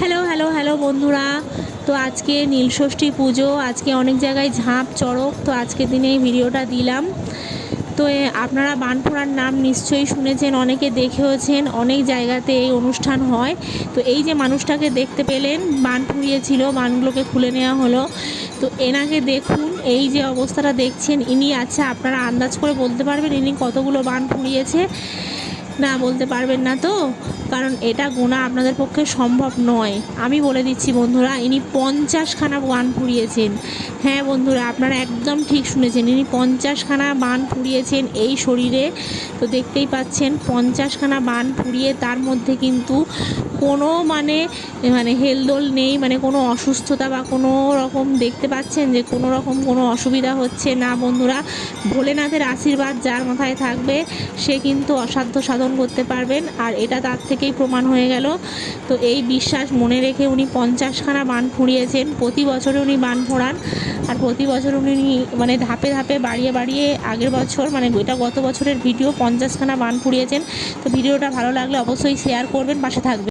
Hello hello hello বন্ধুরা। তো আজকে নীলষষ্ঠী পুজো, আজকে অনেক জায়গায় ঝাঁপ চড়ক। তো আজকের দিনে এই ভিডিওটা দিলাম। তো আপনারা বান ফোড়ার নাম নিশ্চয়ই শুনেছেন, অনেকে দেখেওছেন, অনেক জায়গাতে এই অনুষ্ঠান হয়। তো এই যে মানুষটাকে দেখতে পেলেন, বান ফুরিয়েছিল, বানগুলোকে খুলে নেওয়া হলো। তো এনাকে দেখুন, এই যে অবস্থাটা দেখছেন, ইনি আচ্ছা আপনারা আন্দাজ করে বলতে পারবেন ইনি কতগুলো বান ফুরিয়েছে? না, বলতে পারবেন না তো, কারণ এটা গোনা আপনাদের পক্ষে সম্ভব নয়। আমি বলে দিচ্ছি বন্ধুরা, ইনি 50খানা বান ফুরিয়েছেন। হ্যাঁ বন্ধুরা, আপনারা একদম ঠিক শুনেছেন, ইনি 50খানা বান ফুরিয়েছেন এই শরীরে। তো দেখতেই পাচ্ছেন 50খানা বান ফুরিয়ে, তার মধ্যে কিন্তু কোনো মানে মানে হেলদোল নেই, মানে কোনো অসুস্থতা বা কোনো রকম দেখতে পাচ্ছেন যে কোনো রকম কোনো অসুবিধা হচ্ছে না। বন্ধুরা, ভোলেনাথের আশীর্বাদ যার মাথায় থাকবে সে কিন্তু অসাধ্য সাধন করতে পারবেন, আর এটা তার থেকেই প্রমাণ হয়ে গেল। তো এই বিশ্বাস মনে রেখে উনি 50খানা বান ফুঁড়িয়েছেন। প্রতি বছরে উনি বান ফোড়ান, আর প্রতি বছর উনি মানে ধাপে ধাপে বাড়িয়ে বাড়িয়ে, আগের বছর মানে এটা গত বছরের ভিডিও, 50খানা বান ফুঁড়িয়েছেন। তো ভিডিওটা ভালো লাগলে অবশ্যই শেয়ার করবেন, পাশে থাকবেন।